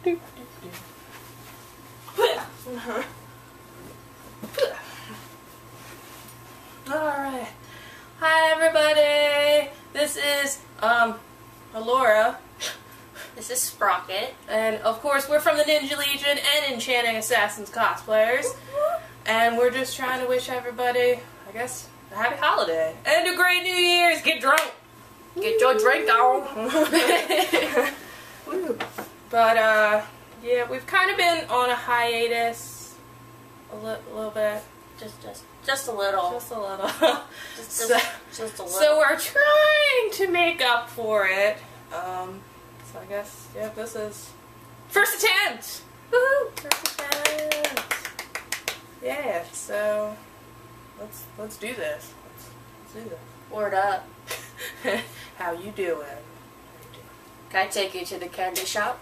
Alright. Hi everybody! This is, Alora. This is Sprocket. And of course we're from the Ninja Legion and Enchanting Assassins Cosplayers. And we're just trying to wish everybody, I guess, a happy holiday. And a great New Year's! Get drunk! Get your drink on! But, yeah, we've kind of been on a hiatus a little bit. Just a little. Just a little. Just a little. So we're trying to make up for it. So I guess, yeah, this is first attempt! Woohoo! First attempt! Yeah, so let's do this. Let's do this. Word up. How you doing? Can I take you to the candy shop?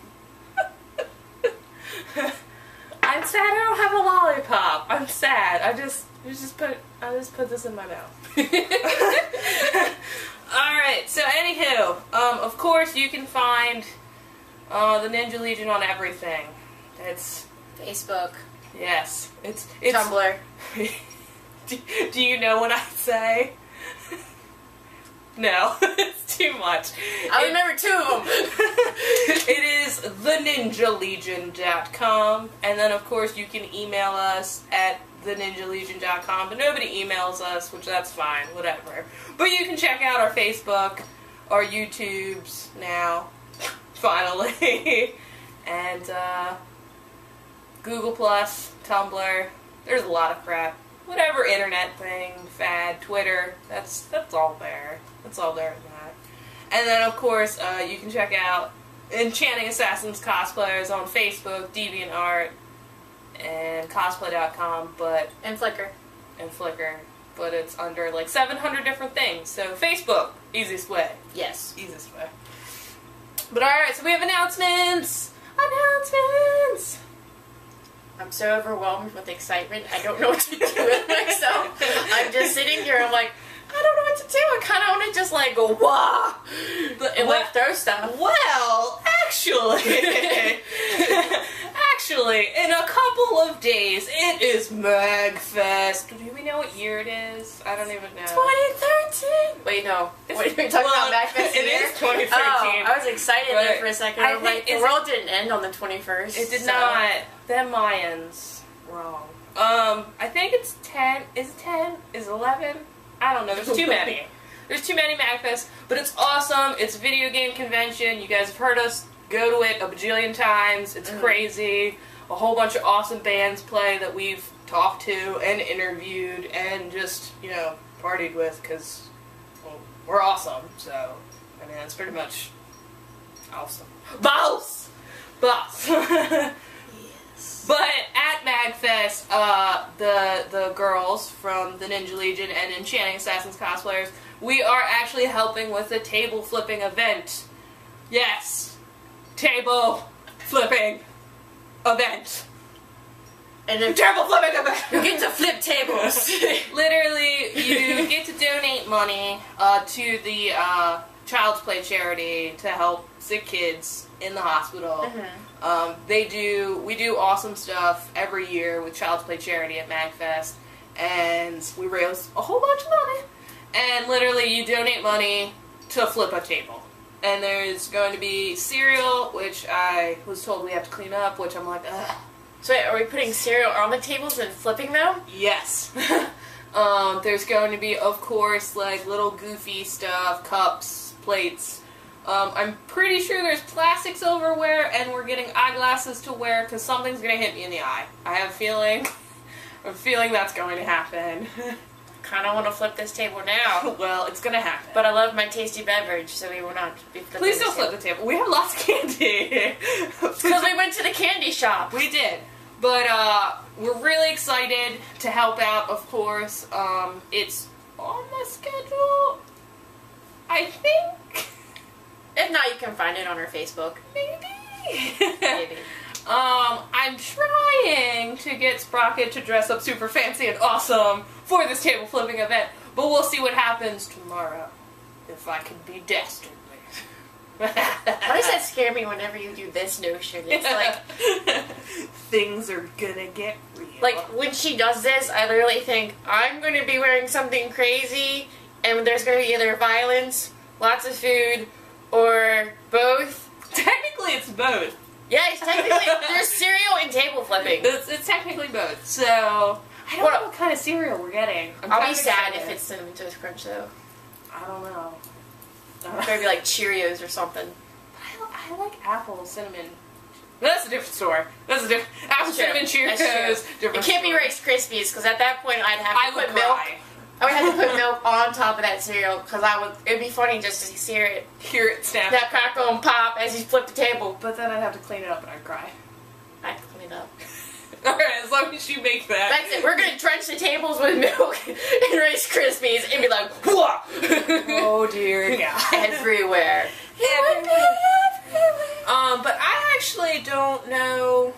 I'm sad I don't have a lollipop. I'm sad. I just put this in my mouth. Alright, so anywho, of course you can find the Ninja Legion on everything. It's Facebook. Yes. It's Tumblr. do you know what I say? No, it's too much. I remember two of them. It is theninjalegion.com, and then of course you can email us at theninjalegion.com, but nobody emails us, which that's fine, whatever. But you can check out our Facebook, our YouTubes now, finally, and Google+, Tumblr, there's a lot of crap. Whatever internet thing, fad, Twitter, that's all there. That's all there in that. And then, of course, you can check out Enchanting Assassins Cosplayers on Facebook, DeviantArt, and cosplay.com, And Flickr. And Flickr, but it's under like 700 different things. So Facebook, easiest way. Yes. Easiest way. But alright, so we have announcements! Announcements! I'm so overwhelmed with excitement, I don't know what to do with myself. I'm just sitting here, I'm like, I don't know what to do. I kind of want to just like go, wah! And like throw stuff. Well, actually, in a couple of days, it is MagFest. Do we know what year it is? I don't even know. 2013! Wait, no. What are we talking about MagFest It year? is 2013. Oh, I was excited there for a second. I was like, the world didn't end on the 21st. It did not. Them Mayans. Wrong. I think it's 10. Is it 10? Is it 11? I don't know. There's too many. There's too many MagFests, but it's awesome. It's a video game convention. You guys have heard us go to it a bajillion times. It's crazy. A whole bunch of awesome bands play that we've talked to and interviewed and just, you know, partied with because, well, we're awesome. So, I mean, that's pretty much awesome. Boss! But at MagFest, the girls from the Ninja Legion and Enchanting Assassins Cosplayers, we are actually helping with a table flipping event. Yes, table flipping event. And then table flipping event. You get to flip tables. Literally, you get to donate money to the Child's Play charity to help sick kids in the hospital. We do awesome stuff every year with Child's Play charity at MagFest, and we raise a whole bunch of money. And literally, you donate money to flip a table. And there's going to be cereal, which I was told we have to clean up, which I'm like, ugh. So wait, are we putting cereal on the tables and flipping them? Yes. There's going to be, of course, like little goofy stuff, cups, plates. I'm pretty sure there's plastic silverware, and we're getting eyeglasses to wear because something's going to hit me in the eye. I have a feeling that's going to happen. Kind of want to flip this table now. Well, it's going to happen. But I love my tasty beverage, so we will not be flipping Please don't flip the table. We have lots of candy. Because we went to the candy shop. We did. But we're really excited to help out, of course. It's on the schedule, I think. If not, you can find it on our Facebook. Maybe. Maybe. I'm trying to get Sprocket to dress up super fancy and awesome for this table flipping event, but we'll see what happens tomorrow. If I can be dastardly. Why does that scare me whenever you do this notion? It's like... Things are gonna get real. Like, when she does this, I literally think, I'm gonna be wearing something crazy, and there's gonna be either violence, lots of food, or both. Technically, it's both. Yeah, it's technically... There's cereal and table flipping. It's technically both. So, I don't know what kind of cereal we're getting. I'll be sad if it's Cinnamon Toast Crunch, though. I don't know. Maybe like Cheerios or something. I like apple cinnamon. That's a different story. That's a different apple cinnamon Cheerios. It can't be Rice Krispies because at that point I'd have to put milk. I would have to put milk on top of that cereal because it'd be funny just to hear it snap. That crackle and pop as you flip the table. But then I'd have to clean it up and I'd cry. I'd clean it up. Alright, as long as you make that. That's it. We're gonna drench the tables with milk and Rice Krispies and be like, whoa! Oh dear God. Everywhere. But I actually don't know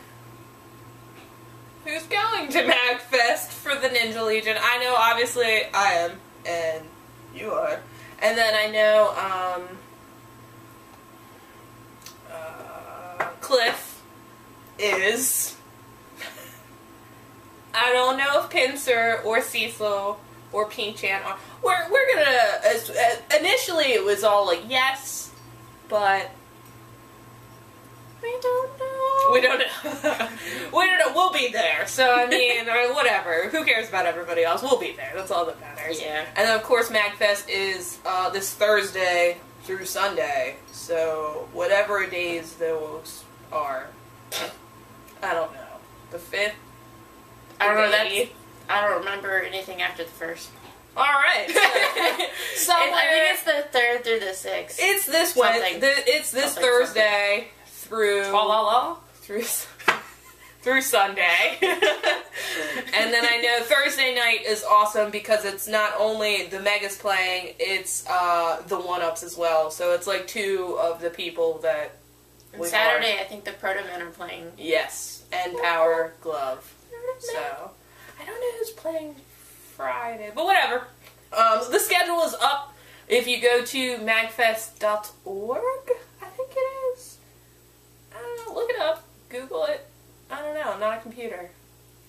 who's going to MagFest for the Ninja Legion. I know, obviously, I am, and you are. And then I know, Cliff is. I don't know if Pincer or Cecil or Pinchan are. We're gonna. Initially, it was all like yes, but we don't know. We don't know. We don't know. We'll be there. So I mean, whatever. Who cares about everybody else? We'll be there. That's all that matters. Yeah. And then of course, MagFest is this Thursday through Sunday. So whatever days those are, I don't know. The 5th. I don't know. I don't remember anything after the 1st. All right. Somewhere, I think it's the 3rd through the 6th. It's this Wednesday. It's this Thursday through through Sunday. And then I know Thursday night is awesome because it's not only the Megas playing, it's the 1-Ups as well. So it's like 2 of the people that. And Saturday, I think the Proto Men are playing. Yes, and Power Glove. So, I don't know who's playing Friday, but whatever. The schedule is up if you go to magfest.org, I think it is. I don't know, look it up, Google it. I don't know, I'm not a computer.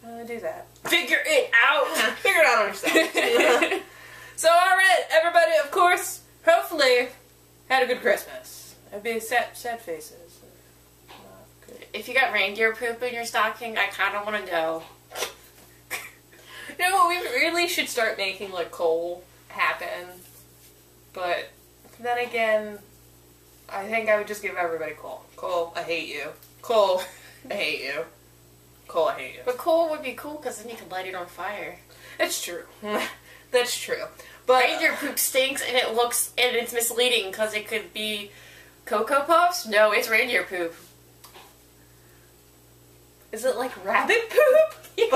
I don't do that. Figure it out! Figure it out on yourself. So, alright, everybody, of course, hopefully, had a good Christmas. It'd be sad faces. If you got reindeer poop in your stocking, I kind of want to know. You know, we really should start making, like, coal happen. But then again, I think I would just give everybody coal. Coal, I hate you. Coal, I hate you. Coal, I hate you. But coal would be cool because then you can light it on fire. That's true. That's true. But reindeer poop stinks and it's misleading because it could be Cocoa Puffs. No, it's reindeer poop. Is it like rabbit poop? Yeah.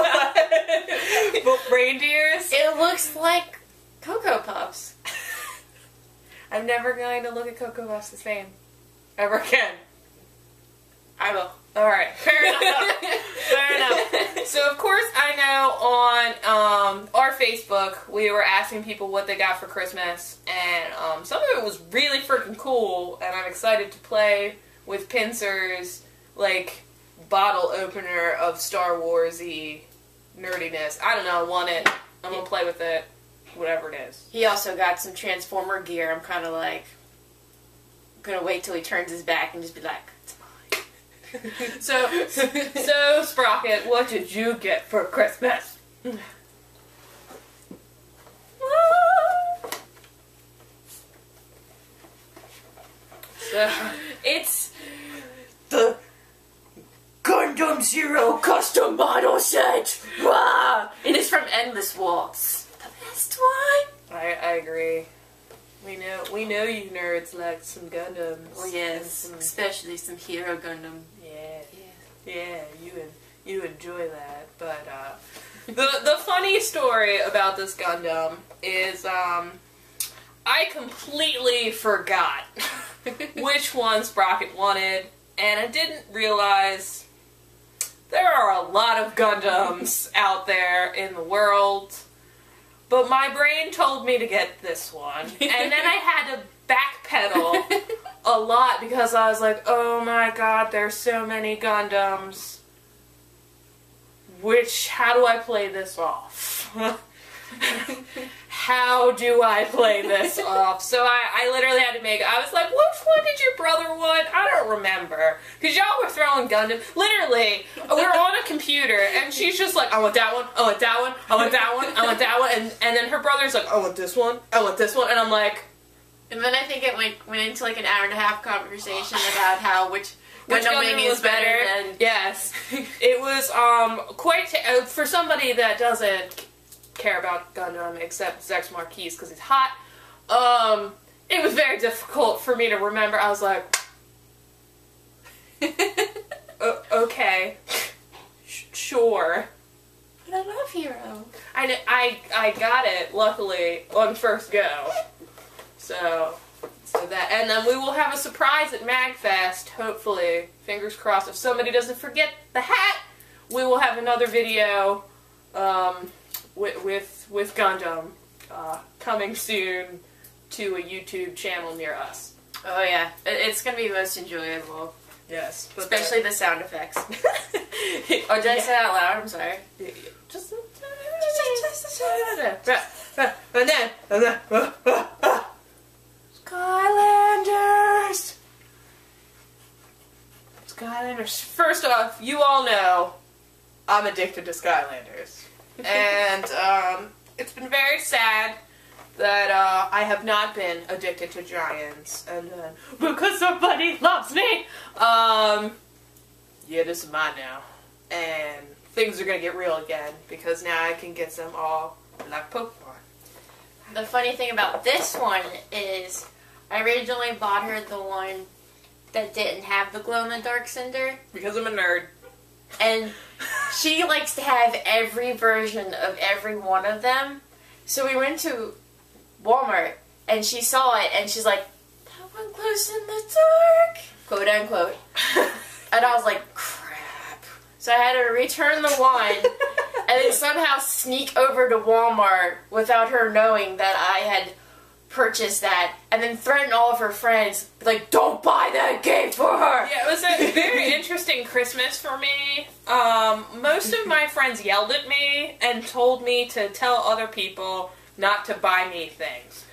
But reindeers? It looks like Cocoa Puffs. I'm never going to look at Cocoa Puffs the same. Ever again. I will. Alright, fair enough. Fair enough. So, of course, I know on our Facebook, we were asking people what they got for Christmas, and some of it was really freaking cool, and I'm excited to play with Pincer's, like, bottle opener of Star Wars-y nerdiness. I don't know, I want it. I'm gonna play with it. Whatever it is. He also got some Transformer gear. I'm kind of like, gonna wait till he turns his back and just be like, it's mine. So Sprocket, what did you get for Christmas? So, it's the Gundam Zero custom model set! Wow! And it's from Endless Waltz. The best one! I agree. We know you nerds like some Gundams. Oh yes, especially some Hero Gundam. Yeah, you enjoy that. But the funny story about this Gundam is I completely forgot which one Sprocket wanted, and I didn't realize there are a lot of Gundams out there in the world, but my brain told me to get this one, and then I had to backpedal a lot because I was like, oh my god, there's so many Gundams. How do I play this off? How do I play this off? So I literally had to I was like, which one did your brother want? I don't remember. Because y'all were throwing Gundam. Literally, we were on a computer, and she's just like, I want that one, I want that one, I want that one, I want that one. And then her brother's like, I want this one, I want this one. And I'm like... And then I think it went into like an hour and a half conversation about how which Gundam was better than... Yes. It was quite... for somebody that doesn't care about Gundam except Zex Marquis because he's hot, it was very difficult for me to remember. I was like... okay. Sure. But I love Hero. I got it, luckily, on first go. So that, and then we will have a surprise at MagFest, hopefully. Fingers crossed. If somebody doesn't forget the hat, we will have another video with Gundam coming soon to a YouTube channel near us. Oh yeah, it's gonna be most enjoyable. Yes, especially the sound effects. Oh, did I say that out loud? I'm sorry. Just Skylanders. First off, you all know I'm addicted to Skylanders. And it's been very sad that I have not been addicted to Giants. And because somebody loves me, yeah, this is mine now. And things are going to get real again because now I can get them all like Pokemon. The funny thing about this one is I originally bought her the one that didn't have the glow-in-the-dark cinder. Because I'm a nerd. And she likes to have every version of every one of them. So we went to Walmart and she saw it and she's like, that one glows in the dark, quote unquote. And I was like, crap. So I had to return the one and then somehow sneak over to Walmart without her knowing that I had purchased that, and then threaten all of her friends, like, don't buy that game for her! Yeah, it was a very interesting Christmas for me. Most of my friends yelled at me and told me to tell other people not to buy me things.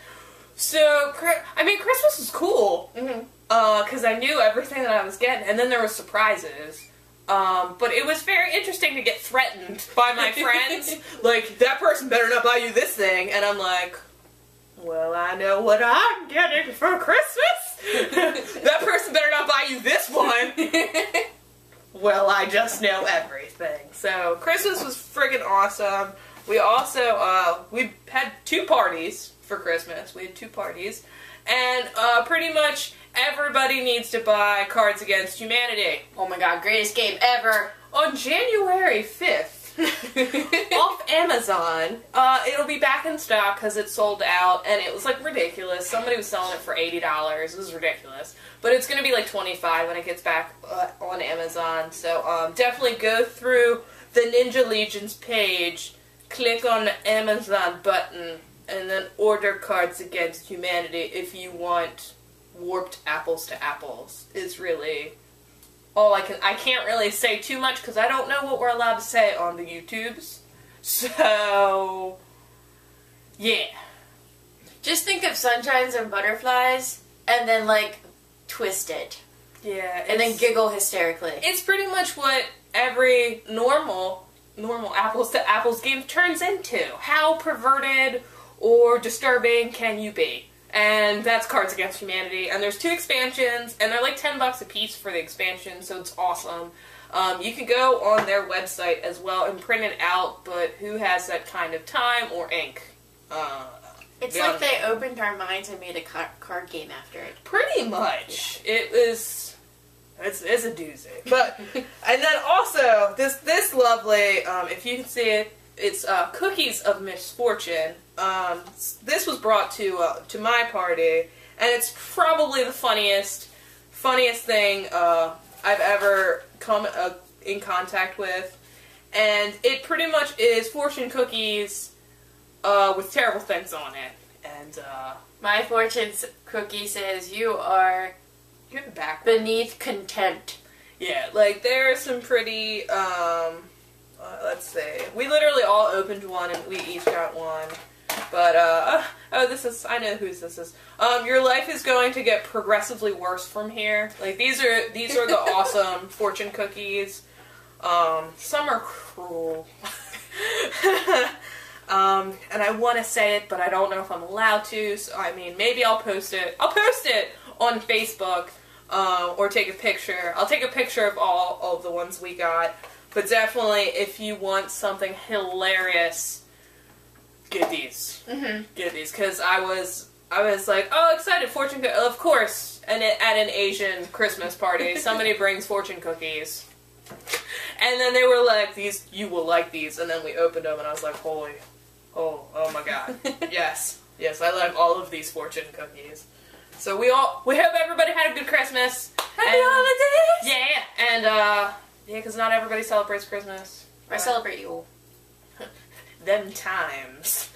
So, I mean, Christmas was cool, because I knew everything that I was getting, and then there were surprises. But it was very interesting to get threatened by my friends, like, that person better not buy you this thing, and I'm like... Well, I know what I'm getting for Christmas. That person better not buy you this one. Well, I just know everything. So, Christmas was friggin' awesome. We also, we had 2 parties for Christmas. We had 2 parties. And, pretty much everybody needs to buy Cards Against Humanity. Oh my god, greatest game ever. On January 5th. Off Amazon, it'll be back in stock because it's sold out, and it was like ridiculous. Somebody was selling it for $80. It was ridiculous, but it's gonna be like $25 when it gets back on Amazon. So definitely go through the Ninja Legion's page, click on the Amazon button, and then order Cards Against Humanity if you want warped apples to apples. It's really all I can't really say too much because I don't know what we're allowed to say on the YouTubes. So, yeah. Just think of sunshines and butterflies and then, like, twist it. Yeah. And then giggle hysterically. It's pretty much what every normal apples to apples game turns into. How perverted or disturbing can you be? And that's Cards Against Humanity. And there's 2 expansions, and they're like $10 a piece for the expansion, so it's awesome. You can go on their website as well and print it out, but who has that kind of time or ink? It's like they opened our minds and made a card game after it. Pretty much. Yeah. It's a doozy. But, and then also, this lovely, if you can see it, it's Cookies of Misfortune. This was brought to my party, and it's probably the funniest thing I've ever come in contact with. And it pretty much is fortune cookies with terrible things on it. And my fortune cookie says, "You are You have it back. Beneath contempt. Yeah, like there are some pretty, let's see. We literally all opened one and we each got one. But, oh, this is, I know whose this is. Your life is going to get progressively worse from here. Like, these are the awesome fortune cookies. Some are cruel. And I want to say it, but I don't know if I'm allowed to, so, I mean, maybe I'll post it. I'll post it on Facebook, or take a picture. I'll take a picture of all of the ones we got. But definitely, if you want something hilarious, get these. Mm-hmm. Get these, because I was like, oh, excited, fortune cookies. Of course, and at an Asian Christmas party, somebody brings fortune cookies. And then they were like, you will like these. And then we opened them, and I was like, oh my god. Yes, I like all of these fortune cookies. So we hope everybody had a good Christmas. Happy holidays! Yeah, and, because not everybody celebrates Christmas. I celebrate you. Them times.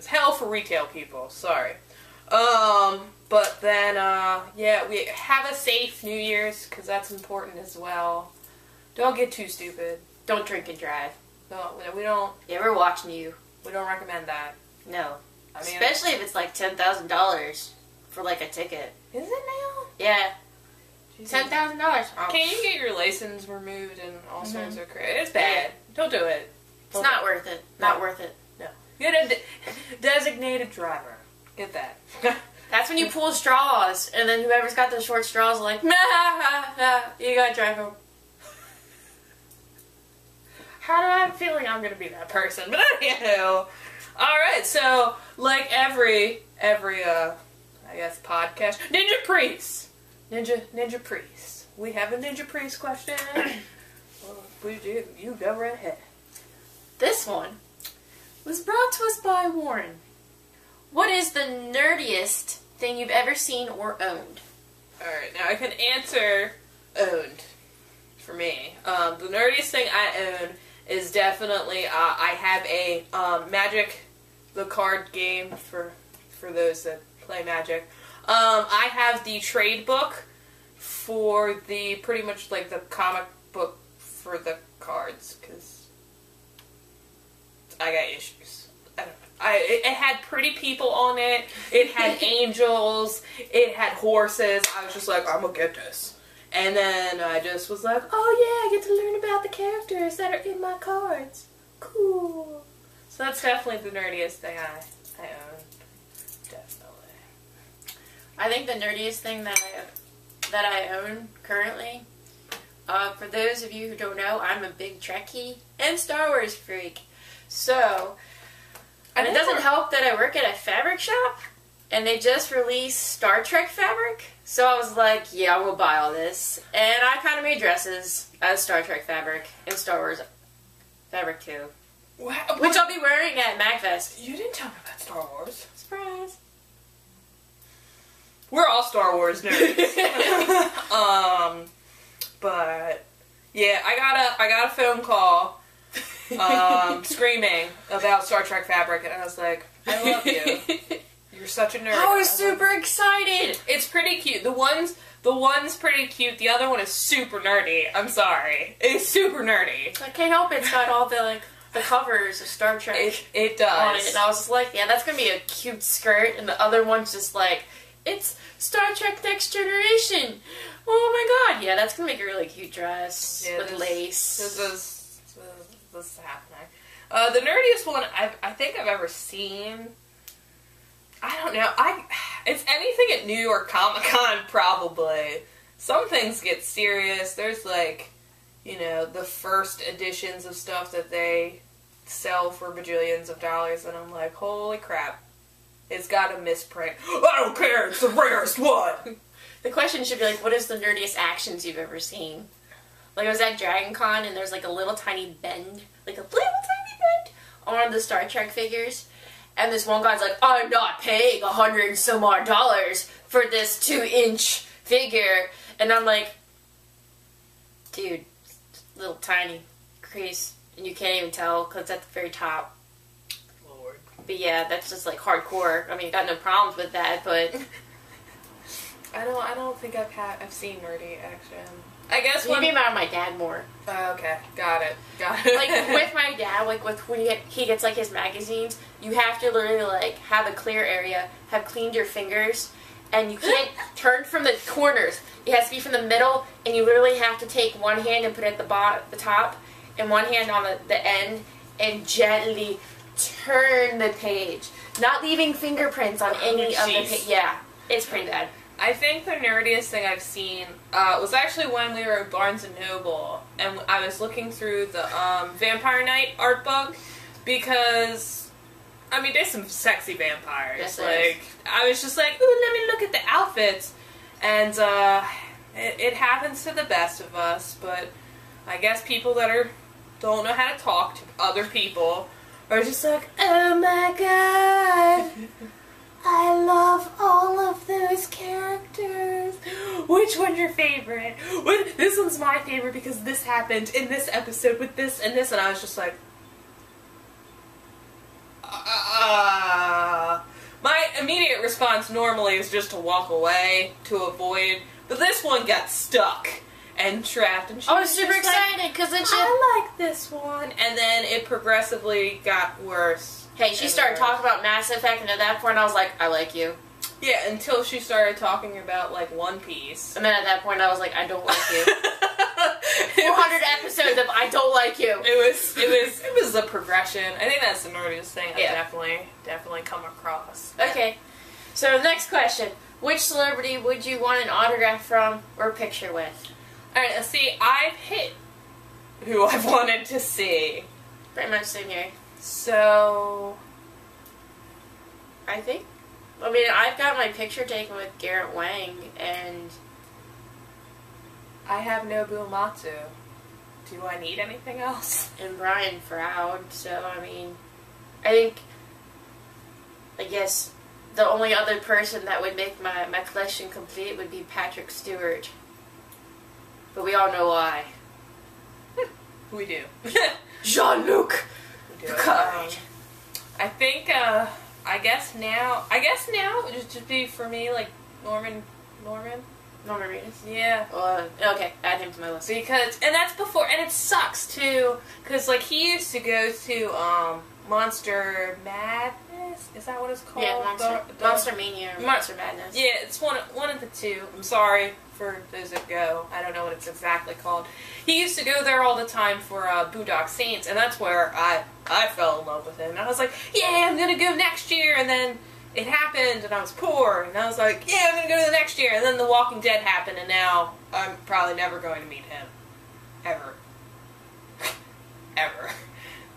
Hell for retail people, sorry. But then, yeah, we have a safe New Year's, because that's important as well. Don't get too stupid. Don't drink and drive. No, we don't. Yeah, we're watching you. We don't recommend that. No. I mean, especially if it's like $10,000 for like a ticket. Is it now? Yeah. $10,000. Oh. Can you get your license removed and all sorts of crazy? It's bad. Don't do it. It's not worth it. Not worth it. No. Get a designated driver. Get that. That's when you pull straws, and then whoever's got the short straws is like, nah, you gotta drive home. How do I have a feeling I'm gonna be that person? But anyhow. Alright, so, like every, I guess, podcast. Ninja Priest! Ninja Priest. We have a Ninja Priest question. Well, we do. You go right ahead. This one was brought to us by Warren. What is the nerdiest thing you've ever seen or owned? Alright, now I can answer owned for me. The nerdiest thing I own is definitely, I have a Magic, the card game for those that play Magic. I have the trade book for the, pretty much like the comic book for the cards, because I got issues. I don't know. It had pretty people on it, it had angels, it had horses. I was just like, I'm gonna get this. And then I just was like, oh yeah, I get to learn about the characters that are in my cards. Cool. So that's definitely the nerdiest thing I own. Definitely. I think the nerdiest thing that I own currently, for those of you who don't know, I'm a big Trekkie and Star Wars freak. So, and it doesn't help that I work at a fabric shop, and they just released Star Trek fabric. So I was like, yeah, we'll buy all this. And I kind of made dresses out of Star Trek fabric and Star Wars fabric too. Wow. Which I'll be wearing at MagFest. You didn't tell me about Star Wars. Surprise. We're all Star Wars nerds. But yeah, I got a phone call screaming about Star Trek fabric, and I was like, I love you. You're such a nerd. I was super excited. It's pretty cute. The one's pretty cute. The other one is super nerdy. I'm sorry. It's super nerdy. I can't help it. It's got all the the covers of Star Trek. It does. On it. And I was just like, yeah, that's gonna be a cute skirt. And the other one's just like, it's Star Trek Next Generation. Oh my god. Yeah, that's gonna make a really cute dress with lace. This is happening. The nerdiest one I think I've ever seen. I don't know. It's anything at New York Comic Con, probably. Some things get serious. There's like, you know, the first editions of stuff that they sell for bajillions of dollars, and I'm like, holy crap. It's got a misprint. I don't care, it's the rarest one! The question should be like, what is the nerdiest actions you've ever seen? Like, I was at Dragon Con, and there's like a little tiny bend, like a little tiny bend on the Star Trek figures. And this one guy's like, I'm not paying $100 and some odd for this 2-inch figure. And I'm like, dude, little tiny crease. And you can't even tell because it's at the very top. Lord. But yeah, that's just like hardcore. I mean, got no problems with that, but... I don't think I've seen nerdy action. I guess You mean about my dad more. Okay, got it. Like with my dad, like with when he gets like his magazines, you have to literally like have a clear area, have cleaned your fingers, and you can't turn from the corners. It has to be from the middle, and you literally have to take one hand and put it at the top, and one hand on the end, and gently turn the page, not leaving fingerprints on any of the page. Yeah, it's pretty bad. I think the nerdiest thing I've seen was actually when we were at Barnes & Noble, and I was looking through the Vampire Knight art book, because, I mean, there's some sexy vampires. Yes, like, I was just like, ooh, let me look at the outfits, and it happens to the best of us, but I guess people that don't know how to talk to other people are just like, oh my god, I love all of those characters. Which one's your favorite? This one's my favorite because this happened in this episode with this and this. And I was just like, My immediate response normally is just to walk away, to avoid. But this one got stuck and trapped. And I was super excited because I like this one. And then it progressively got worse. Hey, she started talking about Mass Effect, and at that point I was like, I like you. Yeah, until she started talking about, like, One Piece. And then at that point I was like, I don't like you. 400 episodes of I don't like you. It was a progression. I think that's the nerdiest thing I've definitely come across. Okay, so next question. Which celebrity would you want an autograph from or picture with? Alright, let's see, I've hit who I've wanted to see. Pretty much same here. So, I mean, I've got my picture taken with Garrett Wang, and I have Nobu Uematsu. Do I need anything else? And Brian Froud, so, I mean, I guess the only other person that would make my collection complete would be Patrick Stewart. But we all know why. We do. Jean-Luc Picard. I think, I guess now it would just be for me, like, Norman Reedus? Yeah. Okay, add him to my list. Because, and that's before, and it sucks, too, because, like, he used to go to, Monster Madness? Is that what it's called? Yeah, Monster Mania or Monster Madness. Yeah, it's one of the two. I'm sorry for those that go. I don't know what it's exactly called. He used to go there all the time for Boondock Saints, and that's where I fell in love with him. And I was like, yeah, I'm going to go next year, and then it happened, and I was poor, and I was like, yeah, I'm going to go to the next year, and then The Walking Dead happened, and now I'm probably never going to meet him. Ever. Ever.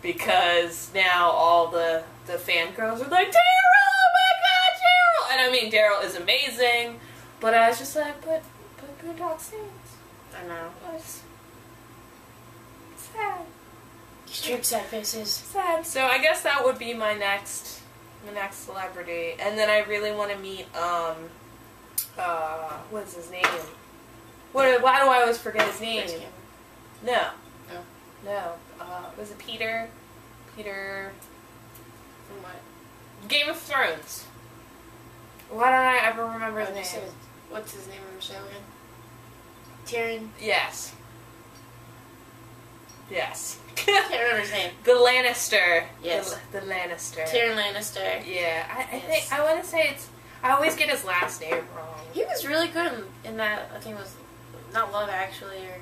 Because now all the fangirls are like, Daryl, oh my god, Daryl! And I mean, Daryl is amazing, but I was just like, but Boondock Saints. I know. It's sad. Extreme sad faces. Sad. So I guess that would be my next celebrity. And then I really want to meet, what's his name? Why do I always forget his name? No. No. Was it Peter? Peter... From what? Game of Thrones. Why don't I ever remember his name? What's his name on the show again? Tyrion? Yes. Yes. Can't remember his name. The Lannister. Yes. The Lannister. Tyrion Lannister. Yeah. I think, I want to say I always get his last name wrong. He was really good in that, I think it was, not Love Actually, or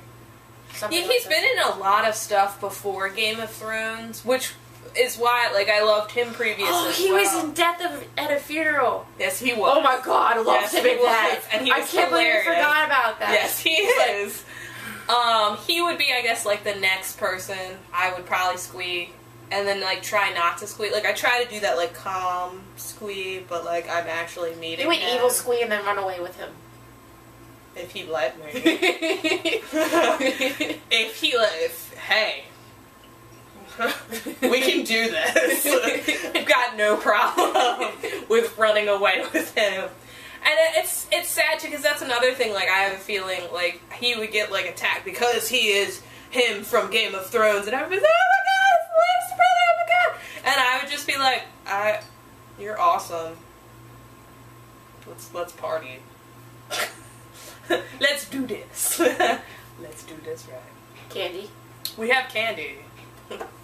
something. Yeah, he's been in a lot of stuff before Game of Thrones, which is why, like, I loved him previously. Oh, he was in Death at a Funeral. Yes, he was. Oh my god, I loved him in that. And he was I can't believe I forgot about that. Yes, he is. He would be, I guess, like, the next person I would probably squeak, and then, like, try not to squeak. Like, I try to do that, like, calm squeak, but, like, I'm actually meeting You would him. evil squeak and then run away with him. If he let me. Hey. We can do this. I've got no problem with running away with him. And it's sad too, because that's another thing, like, I have a feeling, like, he would get, like, attacked because he is him from Game of Thrones, and everybody's like, oh my god, it's Lannister brother, oh my god! And I would just be like, you're awesome. Let's party. Let's do this. Let's do this right. Candy. We have candy.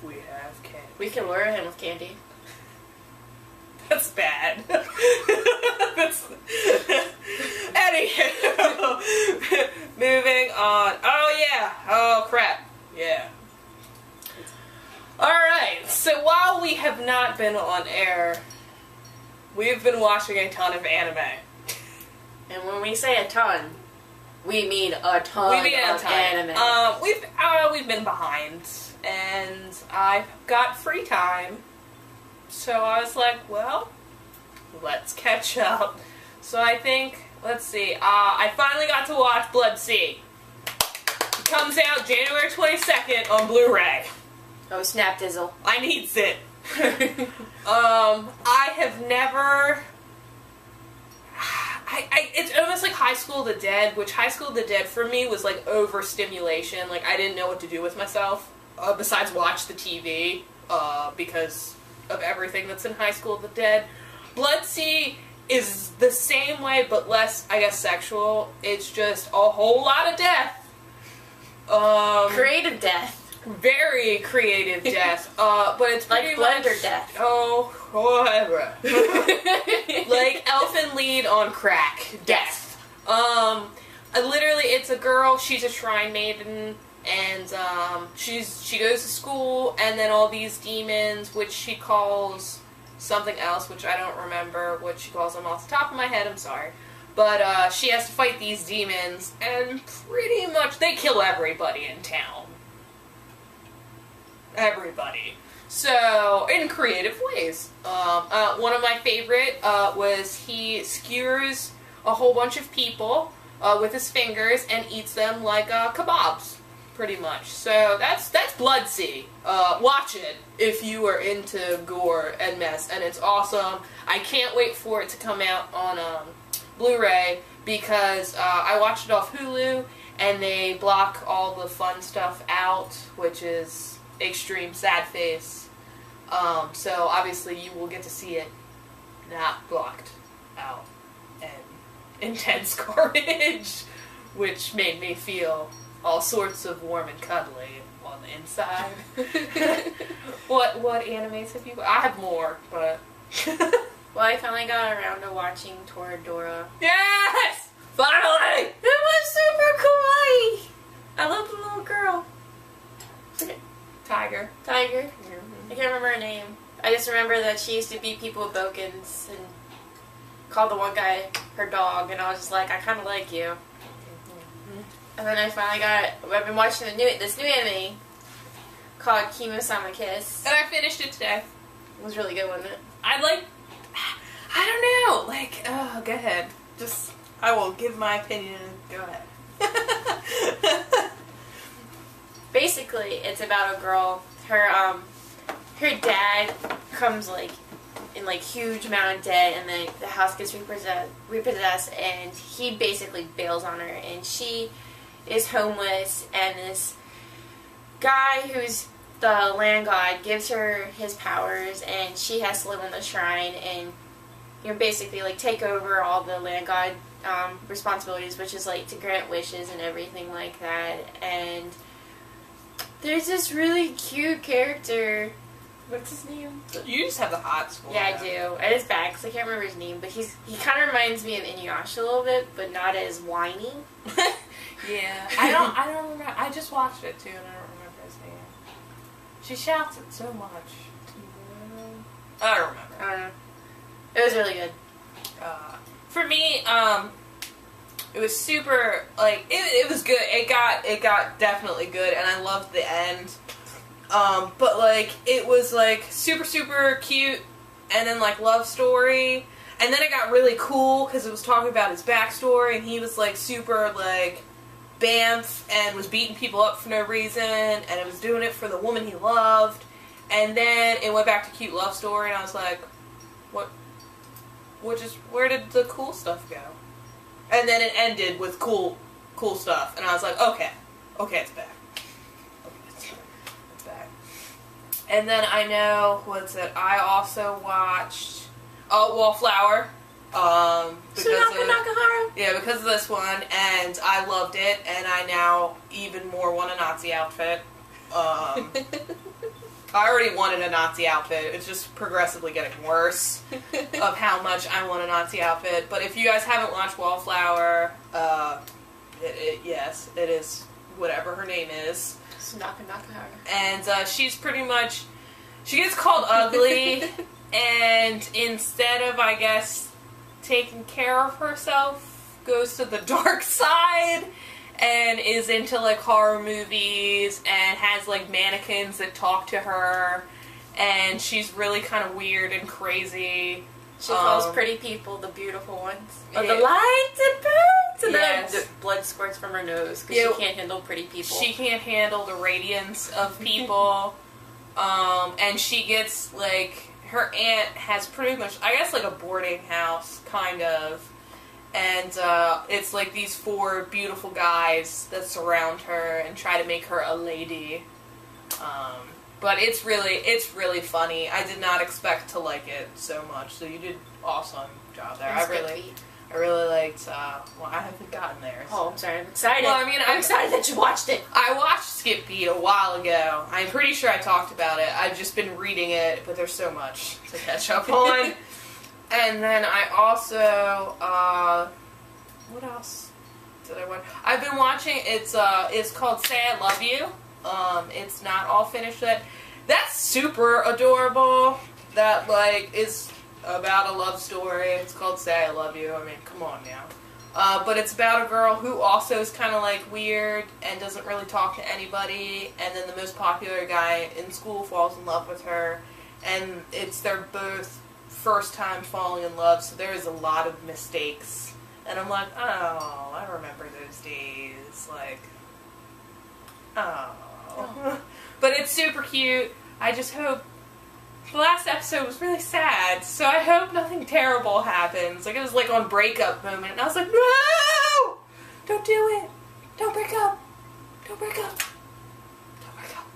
We have candy. We can lure him with candy. That's bad. That's... Anywho, moving on. Oh yeah. Oh crap. Yeah. Alright, so while we have not been on air, we've been watching a ton of anime. And when we say a ton, we mean a ton of anime. We've been behind, and I've got free time, so I was like, well, let's catch up. So I think, let's see, I finally got to watch Blood Sea. It comes out January 22nd on Blu-ray. Oh, snap dizzle. I needs it. I have never... it's almost like High School of the Dead, which High School of the Dead for me was like overstimulation. Like I didn't know what to do with myself besides watch the TV because of everything that's in High School of the Dead. Blood Sea is the same way but less, I guess, sexual. It's just a whole lot of death. Creative death. Very creative death. But it's pretty like Blender much, death. Oh, whatever. Like elfin lead on crack death. Literally, it's a girl. She's a shrine maiden, and she goes to school, and then all these demons, which she calls something else, which I don't remember what she calls them off the top of my head. I'm sorry. But she has to fight these demons, and pretty much they kill everybody in town. Everybody. So, in creative ways. One of my favorite was he skewers a whole bunch of people with his fingers and eats them like kebabs, pretty much. So that's Blood Sea. Watch it if you are into gore and mess, and it's awesome. I can't wait for it to come out on Blu-ray because I watched it off Hulu, and they block all the fun stuff out, which is extreme sad face. So obviously you will get to see it not blocked out and intense carnage, which made me feel all sorts of warm and cuddly on the inside. What animes have you? I have more, but well, I finally got around to watching Toradora. Yes, finally! It was super kawaii. I love the little girl. Tiger. Mm-hmm. I can't remember her name. I just remember that she used to beat people with bokens and call the one guy her dog, and I was just like, I kind of like you. Mm-hmm. And then I finally I've been watching this new anime called Kimo-sama Kiss. And I finished it today. It was really good, wasn't it? I don't know, like, go ahead. I will give my opinion. Go ahead. Basically, it's about a girl. Her dad comes in huge amount of debt, and then the house gets repossessed, and he basically bails on her, and she is homeless, and this guy who's the land god gives her his powers, and she has to live on the shrine, and basically take over all the land god responsibilities, which is to grant wishes and everything like that. And there's this really cute character. What's his name? You just have the hots for Yeah, I do. And it's bad because I can't remember his name, but he kind of reminds me of Inuyasha a little bit, but not as whiny. Yeah, I don't remember. I just watched it too, and I don't remember his name. She shouts it so much. I don't remember. I don't know. It was really good. For me, it was super, it was good. It got definitely good, and I loved the end. But, it was, super, super cute, and then, love story. And then it got really cool, because it was talking about his backstory, and he was, super, bamf, and was beating people up for no reason, and it was doing it for the woman he loved. And then it went back to cute love story, and I was like, where did the cool stuff go? And then it ended with cool stuff, and I was like, okay, it's back. It's back. And then I know, I also watched Wallflower. Because of this one, and I loved it, and I now even more want a Nazi outfit. I already wanted a Nazi outfit. It's just progressively getting worse of how much I want a Nazi outfit. But if you guys haven't watched Wallflower, yes, it is whatever her name is. And she's pretty much, she gets called ugly, and instead of, I guess, taking care of herself, goes to the dark side and is into like horror movies and has like mannequins that talk to her, and she's really kind of weird and crazy. She calls pretty people the beautiful ones. Or the lights and birds! And then the blood squirts from her nose because she can't handle pretty people. She can't handle the radiance of people. And she gets like, her aunt has pretty much, I guess, like a boarding house, kind of. And it's like these 4 beautiful guys that surround her and try to make her a lady. But it's really funny. I did not expect to like it so much, so you did awesome job there. I really liked, well, I haven't gotten there. So. Oh, I'm sorry, I'm excited. Well, I mean, I'm excited that you watched it. I watched Skip Beat a while ago. I'm pretty sure I talked about it. I've just been reading it, but there's so much to catch up on. And then I also, what else did I watch? I've been watching, it's called Say I Love You. It's not all finished yet. That's super adorable. That, like, is about a love story. It's called Say I Love You. I mean, come on now. But it's about a girl who also is kind of, like, weird and doesn't really talk to anybody, and then the most popular guy in school falls in love with her, and they're both first time falling in love, so there is a lot of mistakes. And I'm like, oh, I remember those days. Like, oh. But it's super cute. I just hope, the last episode was really sad, so I hope nothing terrible happens. Like, it was like on breakup moment, and I was like, no! Don't do it! Don't break up! Don't break up! Don't break up!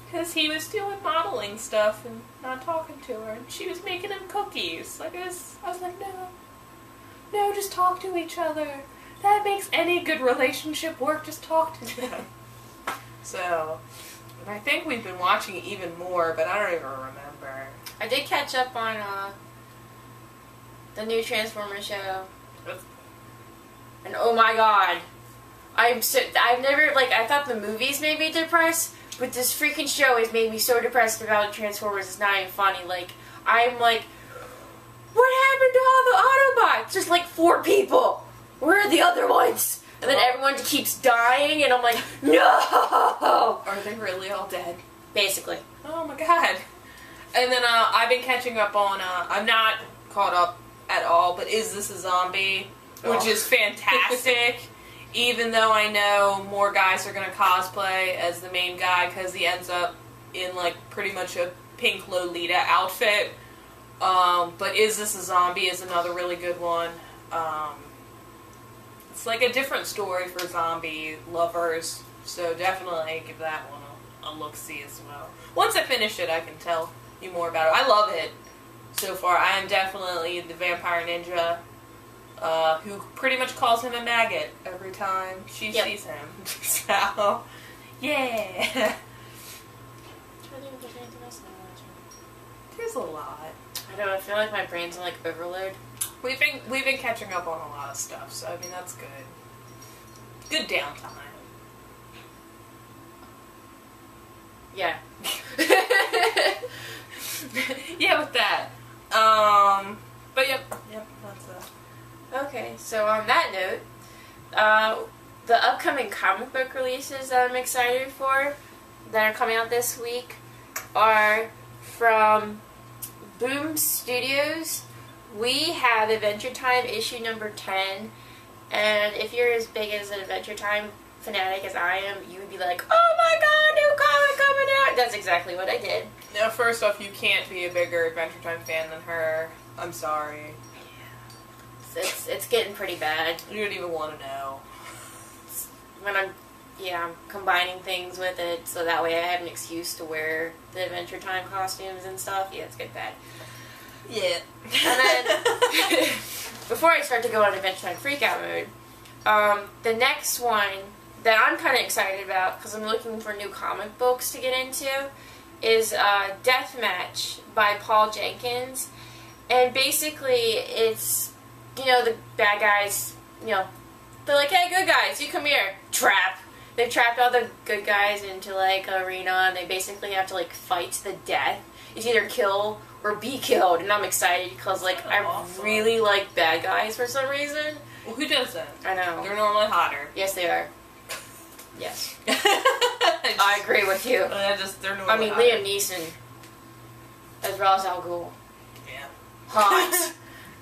Because he was doing modeling stuff and not talking to her, and she was making him cookies. Like, I was like, no, just talk to each other. That makes any good relationship work, just talk to them. So, and I think we've been watching it even more, but I don't even remember. I did catch up on the new Transformers show. And oh my god. I've never, like, I thought the movies made me depressed, but this freaking show has made me so depressed about Transformers, it's not even funny. Like, I'm like, what happened to all the Autobots? Just like 4 people. Where are the other ones? And then everyone keeps dying, and I'm like, no! Are they really all dead? Basically. Oh my god. And then I've been catching up on, I'm not caught up at all, but Is This a Zombie? Which is fantastic. Even though I know more guys are going to cosplay as the main guy, because he ends up in, like, pretty much a pink Lolita outfit. But Is This a Zombie is another really good one. It's like a different story for zombie lovers, so definitely give that one a look-see as well. Once I finish it, I can tell you more about it. I love it so far. I am definitely the vampire ninja who pretty much calls him a maggot every time she sees him. So, yeah. There's a lot. I don't know, I feel like my brain's on, like, overload. We've been catching up on a lot of stuff, so I mean that's good. Good downtime. Yeah. Yeah, with that. But yep, that's it. Okay, so on that note, the upcoming comic book releases that I'm excited for, that are coming out this week, are from Boom Studios. We have Adventure Time issue number 10, and if you're as big as an Adventure Time fanatic as I am, you would be like, oh my god, new comic coming out! That's exactly what I did. Now, first off, you can't be a bigger Adventure Time fan than her. I'm sorry. Yeah. It's getting pretty bad. You don't even want to know. When I'm combining things with it, so that way I have an excuse to wear the Adventure Time costumes and stuff. Yeah, it's getting bad. Yeah. And then, before I start to go on Adventure Time Freakout mode, the next one that I'm kind of excited about, because I'm looking for new comic books to get into, is Deathmatch by Paul Jenkins. And basically, it's, you know, the bad guys, you know, they're like, hey, good guys, you come here. Trap. They've trapped all the good guys into, like, an arena, and they basically have to, like, fight to the death. It's either kill or be killed, and I'm excited because, like, I really like bad guys for some reason. Well, who doesn't? I know. They're normally hotter. Yes, they are. Yes. I agree with you. They're normally hotter. Liam Neeson as Ra's al Ghul. Yeah. Hot.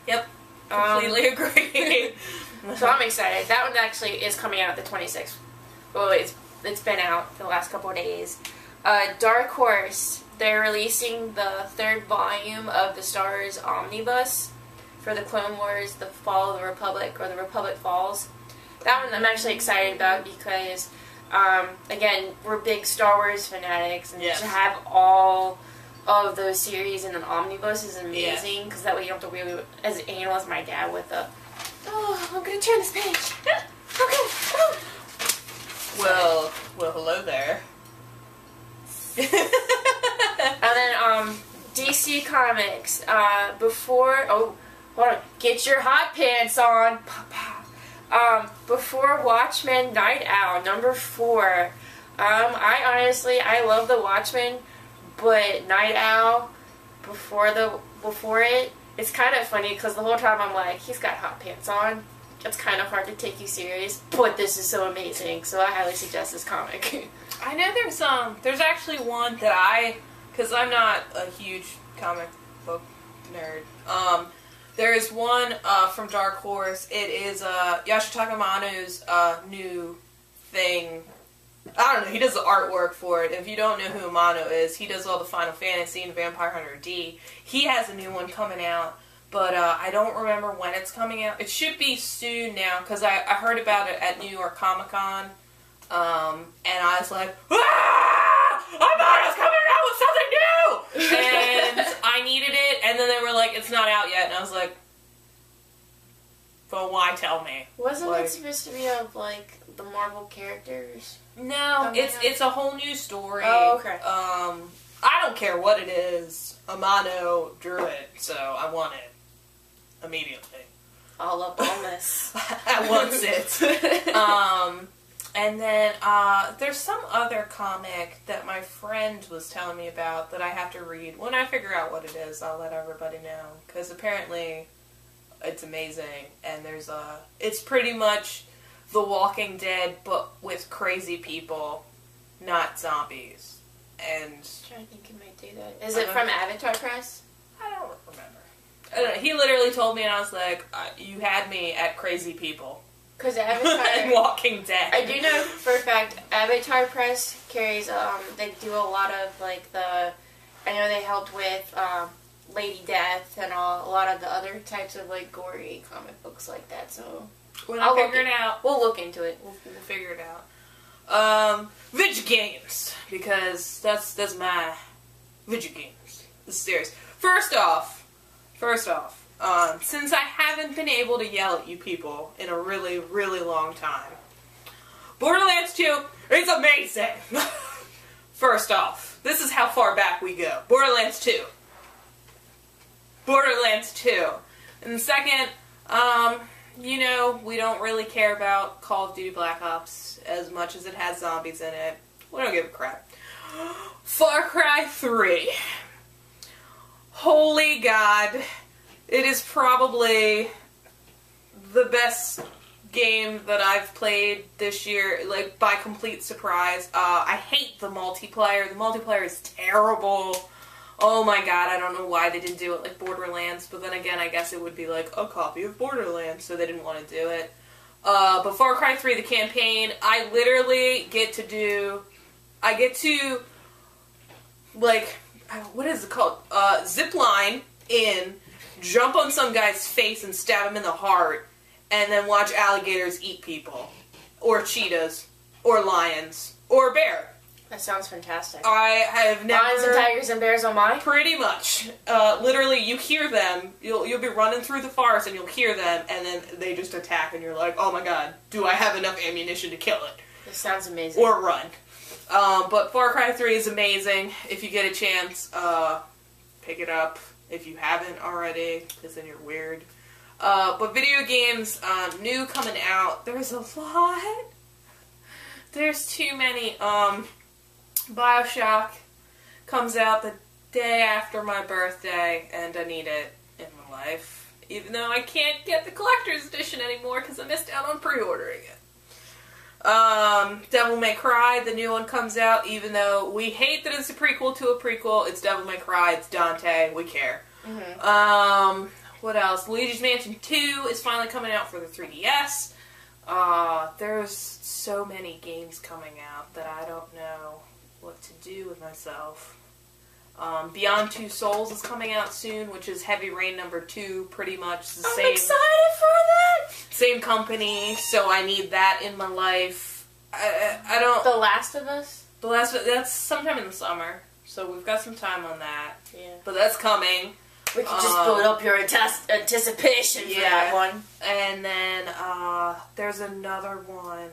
Yep. Completely agree. So I'm excited. That one actually is coming out the 26th. Well, it's been out for the last couple of days. Dark Horse, they're releasing the 3rd volume of the Star Wars Omnibus for the Clone Wars, the Fall of the Republic, or the Republic Falls. That one I'm actually excited about because, again, we're big Star Wars fanatics, and to have all of those series in an omnibus is amazing, because that way you don't have to really, as anal as my dad with the, oh, I'm going to turn this page. Okay. Well, hello there. And then, DC Comics, hold on, get your hot pants on. Before Watchmen Night Owl, number 4. I love the Watchmen, but Night Owl, before it, it's kind of funny, because the whole time I'm like, he's got hot pants on. It's kind of hard to take you serious, but this is so amazing, so I highly suggest this comic. I know there's actually one that because I'm not a huge comic book nerd, there is one from Dark Horse. It is Yoshitaka Amano's new thing. I don't know, he does the artwork for it. If you don't know who Amano is, he does all the Final Fantasy and Vampire Hunter D. He has a new one coming out. But I don't remember when it's coming out. It should be soon now, because I heard about it at New York Comic Con, and I was like, ah! Amano's coming out with something new! And I needed it, and then they were like, it's not out yet, and I was like, but why tell me? Wasn't it supposed to be of, like, the Marvel characters? No, it's a whole new story. Oh, okay. I don't care what it is. Amano drew it, so I want it. Immediately. All up on this. I want it. And then, there's some other comic that my friend was telling me about that I have to read. When I figure out what it is, I'll let everybody know. Because apparently, it's amazing. And it's pretty much The Walking Dead, but with crazy people, not zombies. And I'm trying to think who might do that. Is it from Avatar Press? I don't remember. I don't know. He literally told me, and I was like, you had me at crazy people. Because Avatar... and Walking Dead. I do know for a fact, Avatar Press carries, they do a lot of, like, I know they helped with, Lady Death and a lot of the other types of, like, gory comic books like that, so... When I figure it out... We'll look into it. We'll figure it out. Video games, because that's my video games. This is serious. First off, since I haven't been able to yell at you people in a really, really long time, Borderlands 2 is amazing! First off, this is how far back we go. Borderlands 2. And second, you know, we don't really care about Call of Duty Black Ops as much as it has zombies in it. We don't give a crap. Far Cry 3. Holy God. It is probably the best game that I've played this year, like, by complete surprise. I hate the multiplayer. The multiplayer is terrible. Oh my God, I don't know why they didn't do it like Borderlands, but then again, I guess it would be like a copy of Borderlands, so they didn't want to do it. But Far Cry 3, the campaign, I literally get to, like, what is it called? Zip line in, jump on some guy's face and stab him in the heart, and then watch alligators eat people. Or cheetahs. Or lions. Or a bear. That sounds fantastic. I have never... Lions and tigers and bears on mine? Pretty much. Literally, you hear them, you'll be running through the forest and you'll hear them, and then they just attack, and you're like, oh my god, do I have enough ammunition to kill it? This sounds amazing. Or run. But Far Cry 3 is amazing. If you get a chance, pick it up if you haven't already, because then you're weird. But video games, new coming out, there's a lot. There's too many. BioShock comes out the day after my birthday, and I need it in my life. Even though I can't get the collector's edition anymore because I missed out on pre-ordering it. Devil May Cry, the new one comes out, even though we hate that it's a prequel to a prequel. It's Devil May Cry, it's Dante, we care. Mm-hmm. What else? Luigi's Mansion 2 is finally coming out for the 3DS. There's so many games coming out that I don't know what to do with myself. Beyond Two Souls is coming out soon, which is Heavy Rain number 2, pretty much the same. I'm excited for that! Same company, so I need that in my life. I don't... The Last of Us? The Last of Us, that's sometime in the summer, so we've got some time on that. Yeah. But that's coming. We can just build up your anticipation for that one. And then, there's another one.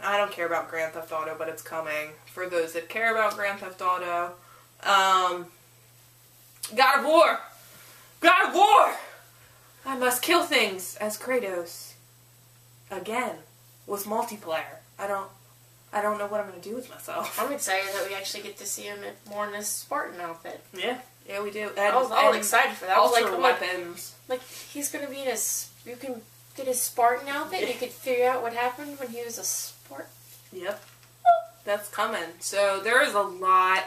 I don't care about Grand Theft Auto, but it's coming. For those that care about Grand Theft Auto. God of War! God of War! I must kill things as Kratos. Again. With multiplayer. I don't know what I'm going to do with myself. I'm excited that we actually get to see him more in his Spartan outfit. Yeah. Yeah, we do. And, I was excited for that. I was like, weapons. Like, he's going to be in his... You can get his Spartan outfit. You could figure out what happened when he was a Spartan. Yep. That's coming. So there is a lot.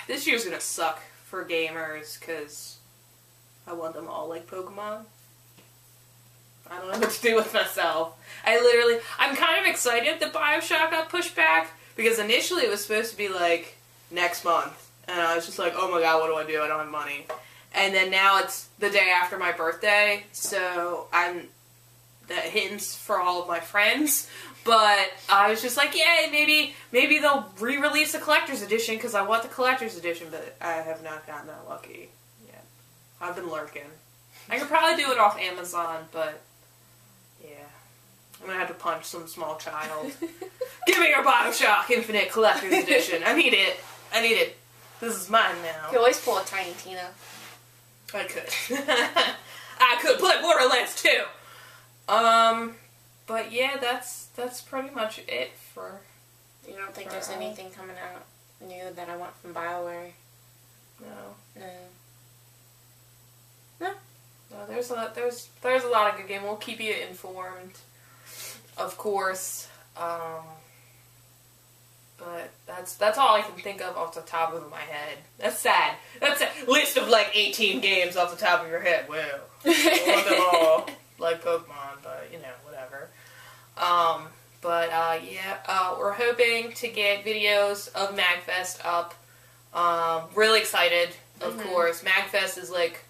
This year's going to suck for gamers because I want them all like Pokemon. I don't know what to do with myself. I'm kind of excited that BioShock got pushed back because initially it was supposed to be like next month. And I was just like, oh my god, what do I do? I don't have money. And then now it's the day after my birthday, so that hints for all of my friends. But I was just like, yay, maybe they'll re-release a collector's edition because I want the collector's edition, but I have not gotten that lucky yet. I've been lurking. I could probably do it off Amazon, but yeah. I'm gonna have to punch some small child. Give me your BioShock Infinite Collector's Edition. I need it. This is mine now. You can always pull a Tiny Tina. I could. I could play Borderlands 2. But yeah, that's pretty much it for... You don't think there's anything coming out new that I want from BioWare? No. No, there's a lot of good games. We'll keep you informed, of course. But that's all I can think of off the top of my head. That's sad. That's a list of like 18 games off the top of your head. Well, I want them all like Pokemon, but you know, whatever. We're hoping to get videos of MagFest up. Really excited, of course. MagFest is like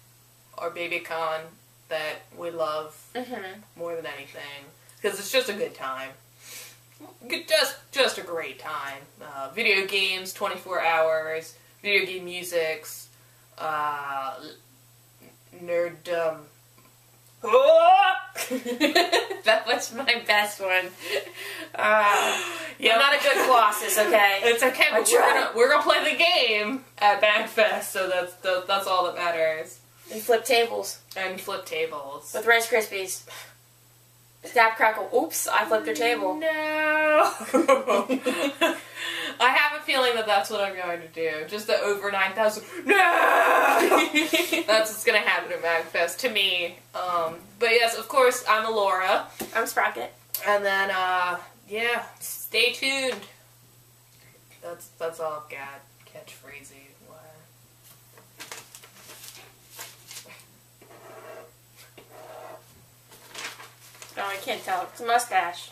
our baby con that we love more than anything because it's just a good time. Just a great time. Video games, 24 hours, video game musics, nerddom. That was my best one. I'm not a good Colossus, okay? It's okay, but we're gonna play the game at MagFest, so that's all that matters. And flip tables. With Rice Krispies. Snap, crackle. Oops, I flipped your table. No. I have a feeling that that's what I'm going to do. Just the over 9,000. No! That's what's going to happen at MagFest to me. But yes, of course, I'm Alora. I'm Sprocket. And then, stay tuned. That's all I've got. Catchphrasey. Oh, I can't tell. It's a mustache.